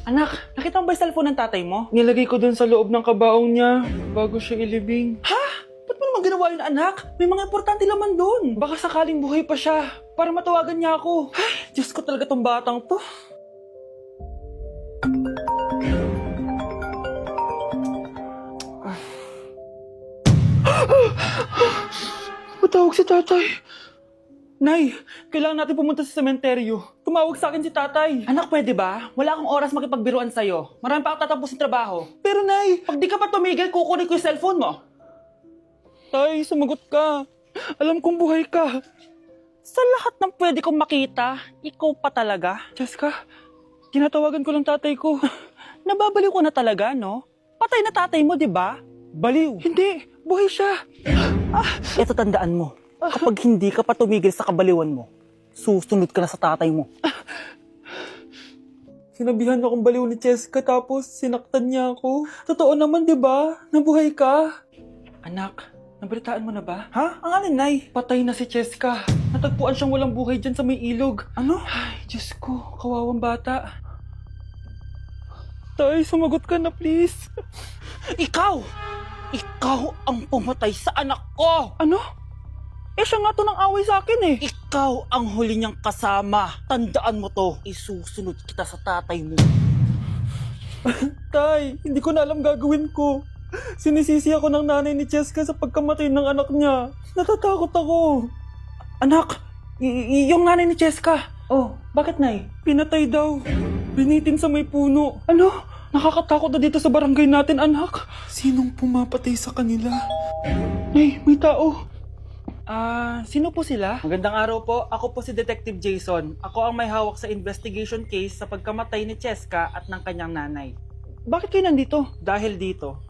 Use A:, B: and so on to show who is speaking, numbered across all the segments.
A: Anak, nakita mo ba yung cellphone ng tatay mo?
B: Nilagay ko dun sa loob ng kabaong niya bago siya ilibing.
A: Ha? Ba't mo naman ginawa yun, anak? May mga importante laman doon.
B: Baka sakaling buhay pa siya para matawagan niya ako.
A: Ay, Diyos ko talaga tong batang to.
B: Matawag si tatay.
A: Nay, kailangan natin pumunta sa sementeryo. Tumawag sa akin si tatay. Anak, pwede ba? Wala akong oras makipagbiruan sa'yo. Marami pa akong tatapusin trabaho. Pero Nay, pag di ka pa tumigil, kukunin ko yung cellphone mo.
B: Tay, sumagot ka. Alam kong buhay ka.
A: Sa lahat ng pwede kong makita, ikaw pa talaga.
B: Jessica, tinatawagan ko lang tatay ko.
A: Nababaliw ko na talaga, no? Patay na tatay mo, di ba? Baliw.
B: Hindi, buhay siya.
A: Ito tandaan mo. Kapag hindi ka pa tumigil sa kabaliwan mo, susunod ka na sa tatay mo.
B: Sinabihan akong baliw ni Jessica tapos sinaktan niya ako. Totoo naman, di ba? Nabuhay ka.
A: Anak, nabalitaan mo na ba?
B: Ha?
A: Ang alin, Nay?
B: Patay na si Jessica. Natagpuan siyang walang buhay dyan sa may ilog.
A: Ano?
B: Ay, Diyos ko, kawawang bata. Tay, sumagot ka na please.
A: Ikaw! Ikaw ang pumatay sa anak ko!
B: Ano?
A: Eh, siya nga to ng away sa akin eh. Ikaw ang huli niyang kasama. Tandaan mo to. Isusunod kita sa tatay mo.
B: Tay, hindi ko na alam gagawin ko. Sinisisi ako ng nanay ni Jessica sa pagkamatay ng anak niya. Natatakot ako.
A: Anak, yung nanay ni Jessica. Oh, bakit, Nay?
B: Pinatay daw. Binitin sa may puno.
A: Ano?
B: Nakakatakot na dito sa barangay natin, anak. Sinong pumapatay sa kanila? Nay, may tao.
A: Sino po sila? Magandang araw po. Ako po si Detective Jason. Ako ang may hawak sa investigation case sa pagkamatay ni Cheska at ng kanyang nanay. Bakit kayo nandito? Dahil dito.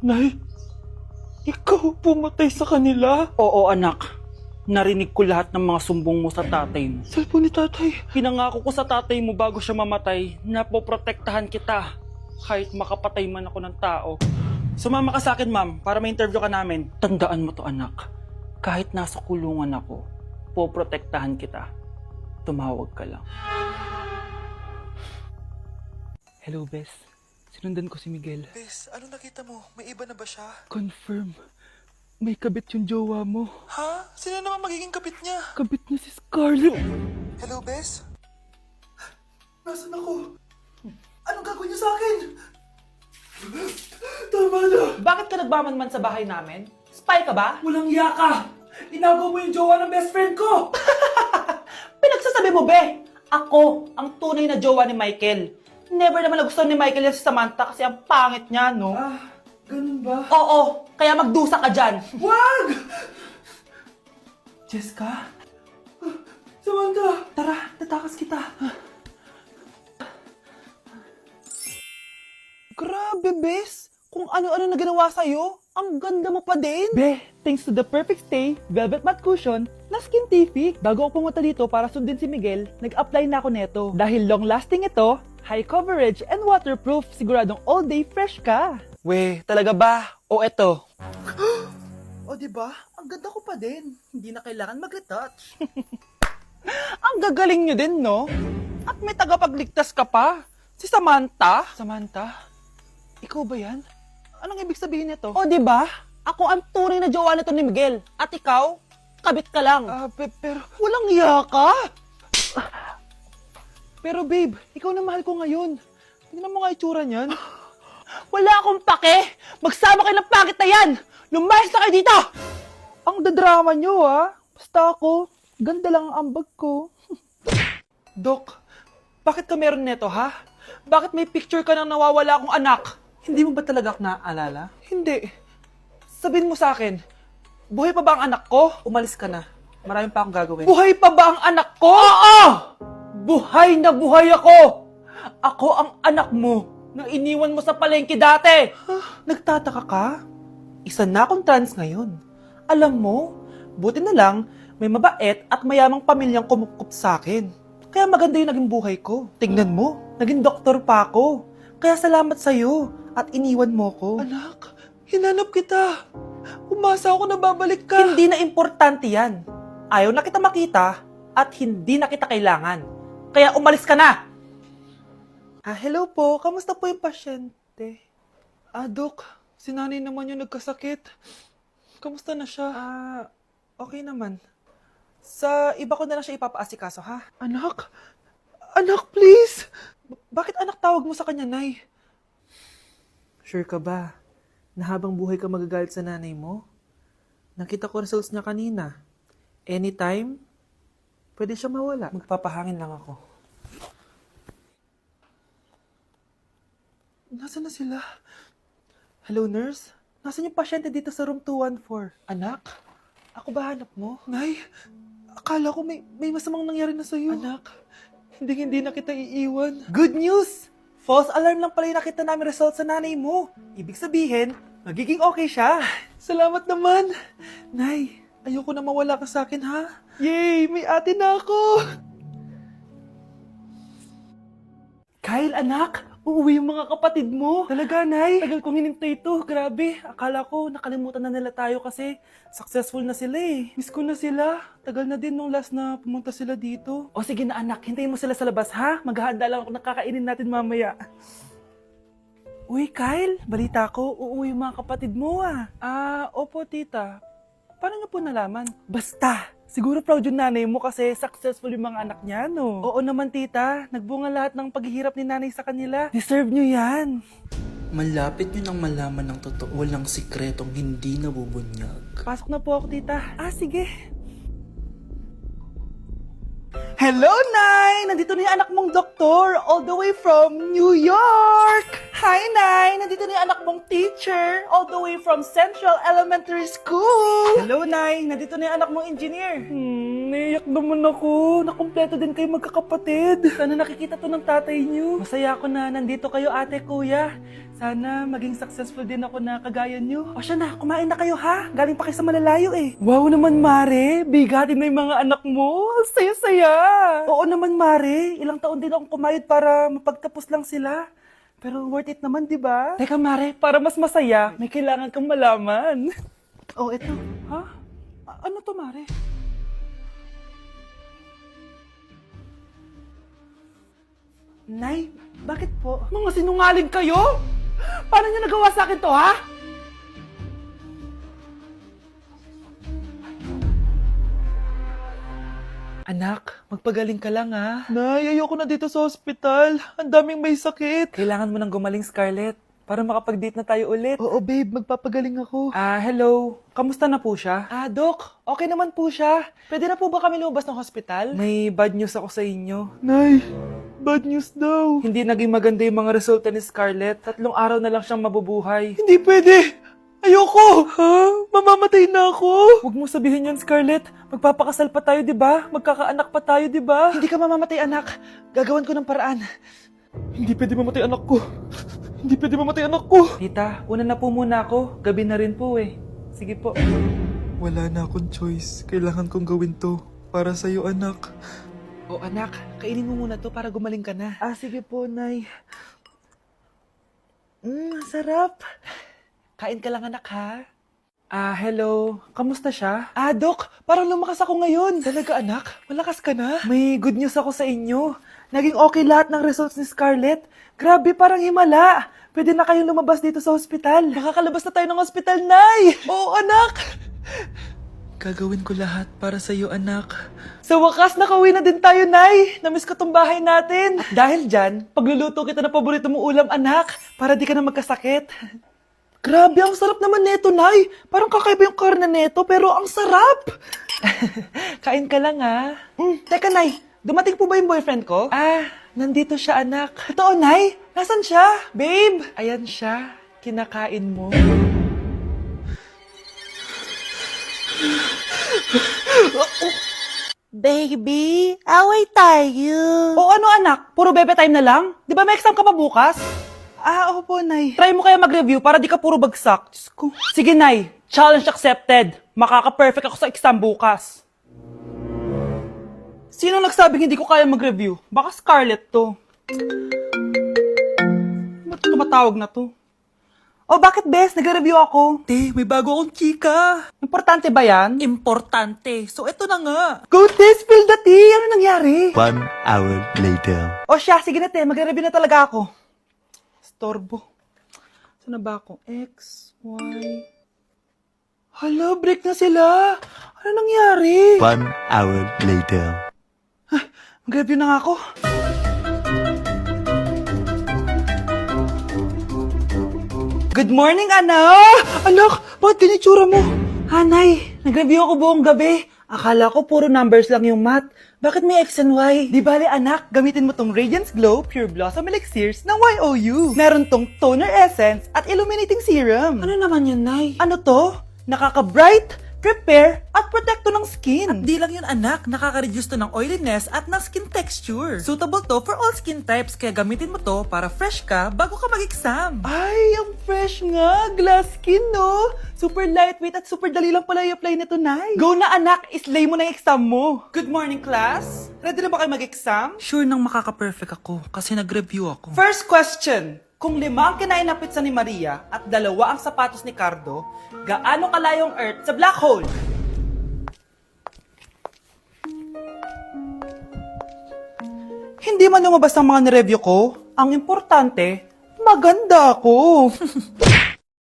B: Nay, ikaw pumatay sa kanila?
A: Oo, anak. Narinig ko lahat ng mga sumbong mo sa tatay mo.
B: Cellphone ni tatay.
A: Pinangako ko sa tatay mo bago siya mamatay na poprotektahan kita. Kahit makapatay man ako ng tao. Sumama ka sa akin, ma'am, para ma-interview ka namin. Tandaan mo to, anak. Kahit nasa kulungan ako, poprotektahan kita. Tumawag ka lang.
B: Hello, Bes. Sinundan ko si Miguel.
C: Bes, ano nakita mo? May iba na ba siya?
B: Confirm. May kabit yung jowa mo.
C: Ha? Sino naman magiging kapit niya?
B: Kabit niya si Scarlett.
C: Hello, Bes? Nasaan ako? Anong gagawin niyo sa akin?
B: Tama na!
A: Bakit ka nagbamanman sa bahay namin? Spy ka ba?
B: Walang yaka! Inago mo yung jowa ng best friend ko!
A: Pinagsasabi mo, be? Ako, ang tunay na jowa ni Michael. Never naman nagustuhan ni Michael yan si Samantha kasi ang pangit niya, no?
B: Ganun ba?
A: Oo, kaya magdusa ka dyan.
B: Wag! Jessica? Samantha!
A: Tara, tatakas kita. Grabe, bes. Kung ano-ano na ginawa sa'yo, ang ganda mo pa din.
B: Be, thanks to the perfect stay, velvet matte cushion, na Skintific. Bago ako pumunta dito para sundin si Miguel, nag-apply na ako neto. Dahil long-lasting ito, high coverage, and waterproof, siguradong all day fresh ka.
A: We, talaga ba? O eto?
C: O, diba? Ang ganda ko pa din. Hindi na kailangan mag-retouch.
A: Ang gagaling nyo din, no? At may tagapagligtas ka pa. Si Samantha.
B: Samantha? Ikaw ba yan?
A: Anong ibig sabihin nito? O, di ba? Ako ang tunay na jowa nito ni Miguel. At ikaw, kabit ka lang.
B: Pero...
A: Walang iya ka.
B: Pero babe, ikaw na mahal ko ngayon. Tingnan mo nga itsura niyan.
A: Wala akong pake. Magsama kayo ng pangit na yan. Lumayas na kayo dito.
B: Ang dadrama nyo Basta ako, ganda lang ang ambag ko.
A: Dok, bakit ka meron neto, ha? Bakit may picture ka ng nawawala akong anak? Hindi mo ba talaga naaalala? Hindi. Sabihin mo sa akin, buhay pa ba ang anak ko? Umalis ka na. Marami pa akong gagawin. Buhay pa ba ang anak ko? Oo! Buhay na buhay ako! Ako ang anak mo na iniwan mo sa palengke dati. Nagtataka ka? Isa na akong trans ngayon. Alam mo, buti na lang may mabait at mayamang pamilyang kumupkup sa akin. Kaya maganda yung naging buhay ko. Tingnan mo, naging doktor pa ako. Kaya salamat sa'yo at iniwan mo ko.
B: Anak, hinanap kita. Umasa ako na babalik ka.
A: Hindi na importante yan. ayaw na kita makita at hindi na kita kailangan. Kaya umalis ka na! Hello po. Kamusta po yung pasyente? Dok, si nanay naman yung nagkasakit. Kamusta na siya? Okay naman. Sa iba ko na lang siya ipapaasikaso, ha? Anak? Anak, please! Bakit anak tawag mo sa kanya, Nay? Sure ka ba na habang buhay ka magagalit sa nanay mo? Nakita ko results niya kanina. Anytime, pwede siya mawala. Magpapahangin lang ako. Nasaan na sila? Hello, nurse? Nasaan yung pasyente dito sa room 214? Anak? Ako ba hanap mo? Nay, akala ko may masamang nangyari na sa'yo. Anak, hindi na kita iiwan. Good news! False alarm lang pala yung nakita namin result sa nanay mo. Ibig sabihin, magiging okay siya. Salamat naman. Nay, ayoko na mawala ka sa akin, ha? Yay! May ate na ako! Kyle, anak! Uuwi yung mga kapatid mo. Talaga, Nay? Tagal kong hinintay ito. Grabe. Akala ko nakalimutan na nila tayo kasi successful na sila eh. Miss ko na sila. Tagal na din nung last na pumunta sila dito. O sige na anak, hintayin mo sila sa labas ha. Maghahanda lang ako ng kakainin natin mamaya. Uy, Kyle, balita ko, uuwi yung mga kapatid mo ah. Opo tita. Paano niyo po nalaman? Basta! Siguro proud yung nanay mo kasi successful yung mga anak niya, no? Oo naman, tita. Nagbunga lahat ng paghihirap ni nanay sa kanila. Deserve nyo yan.
C: Malapit nyo nang malaman ng totoo, walang sikretong hindi nabubunyag.
A: Pasok na po ako, tita. Sige. Hello, Nay! Nandito na yung anak mong doktor, all the way from New York! Hi, Nay! Nandito na yung anak mong teacher, all the way from Central Elementary School! Hello, Nay! Nandito na yung anak mong engineer. Naiyak naman ako. Nakumpleto din kayo magkakapatid. Sana nakikita to ng tatay niyo. Masaya ako na nandito kayo, ate, kuya. Sana maging successful din ako na kagaya niyo. O siya na, kumain na kayo ha. Galing pa kayo sa malalayo eh. Wow naman, Mare. Bigatin na yung mga anak mo. Saya-saya. Oo naman, Mare. Ilang taon din akong kumayod para mapagtapos lang sila. Pero worth it naman, di ba? Teka, Mare, para mas masaya, may kailangan kang malaman. Oh, eto. Ha? Ano to, Mare? Nay, bakit po? Mga sinungaling kayo? Paano niyo nagawa sa akin to, ha? Anak, magpagaling ka lang, ha? Nay, ayoko na dito sa ospital. Ang daming may sakit. Kailangan mo nang gumaling, Scarlett, para makapag-date na tayo ulit. Oo, babe. Magpapagaling ako. Hello. Kamusta na po siya? Doc. Okay naman po siya. Pwede na po ba kami lumabas ng hospital? May bad news ako sa inyo. Nay, bad news daw. Hindi naging maganda yung mga resulta ni Scarlett. 3 araw na lang siyang mabubuhay. Hindi pwede! Ayoko! Ha? Mamamatay na ako! Huwag mo sabihin yun, Scarlett. Magpapakasal pa tayo, di ba? Magkakaanak pa tayo, di ba? Hindi ka mamamatay, anak. Gagawan ko ng paraan. Hindi pwede mamatay anak ko. Hindi pwede mamatay anak ko. Tita, una na po muna ako. Gabi na rin po eh. Sige po.
C: Wala na akong choice. Kailangan kong gawin to. Para sa'yo, anak.
A: O anak, kainin mo muna to para gumaling ka na. Sige po, Nay. Sarap. Kain ka lang, anak, ha? Hello. Kamusta siya? Doc, parang lumakas ako ngayon. Talaga, anak? Malakas ka na? May good news ako sa inyo. Naging okay lahat ng results ni Scarlett. Grabe, parang himala. Pwede na kayong lumabas dito sa ospital. Makakalabas na tayo ng ospital, Nay! Oo, anak!
C: Gagawin ko lahat para sa'yo, anak.
A: Sa wakas, nakauwi na din tayo, Nay. Namiss ko tong bahay natin. At dahil dyan, pagluluto kita ng paborito mong ulam, anak, para di ka na magkasakit. Grabe, ang sarap naman neto, Nay. Parang kakaiba yung karne neto, pero ang sarap. Kain ka lang, ha? Teka, Nay. Dumating po ba yung boyfriend ko? Nandito siya, anak. Totoo, Nay? Nasaan siya? Babe! Ayan siya. Kinakain mo.
D: Baby, away tayo.
A: O ano, anak? Puro bebe time na lang? Di ba may exam ka pa bukas? Opo, Nay. Try mo kaya mag-review para di ka puro bagsak. Diyos ko. Sige, Nay. Challenge accepted. Makaka-perfect ako sa exam bukas. Sino nagsabing hindi ko kaya mag-review? Baka Scarlett to. Ba't tumatawag na to? O bakit, Bes? Nagre-review ako. Te, may bago akong chika. Importante ba yan? Importante. So, eto na nga. Go, te! Spill the tea! Ano nangyari?
E: 1 hour later.
A: O siya, sige na, te. Magre-review na talaga ako. Storbo. Saan na ba ako? X, Y... Hala, break na sila. Ano nangyari?
E: 1 hour later.
A: Mag-review na nga ako. Good morning, anak! Anak, bakit ganyan itsura mo? Hanay, nag-review ako buong gabi. Akala ko puro numbers lang yung math. Bakit may X and Y? Di bale, anak, gamitin mo tong Radiance Glow Pure Blossom Elixirs ng YOU. Meron tong toner essence at illuminating serum. Ano naman yun, Nay? Ano to? Nakaka-bright, prepare, at protekto ng skin. At di lang yun, anak. Nakaka-reduce to ng oiliness at ng skin texture. Suitable to for all skin types, kaya gamitin mo to para fresh ka bago ka mag-exam. Ay, ang fresh nga. Glass skin, no? Super lightweight at super dali lang pala i-apply nito, Nay. Go na, anak. Islay mo na yung exam mo. Good morning, class. Ready na ba kayo mag-exam? Sure nang makaka-perfect ako kasi nag-review ako. First question. Kung 5 ang kinain na pizza ni Maria at 2 ang sapatos ni Cardo, gaano kalayong Earth sa black hole? Hindi man lumabas ang mga nireview ko. Ang importante, maganda ako.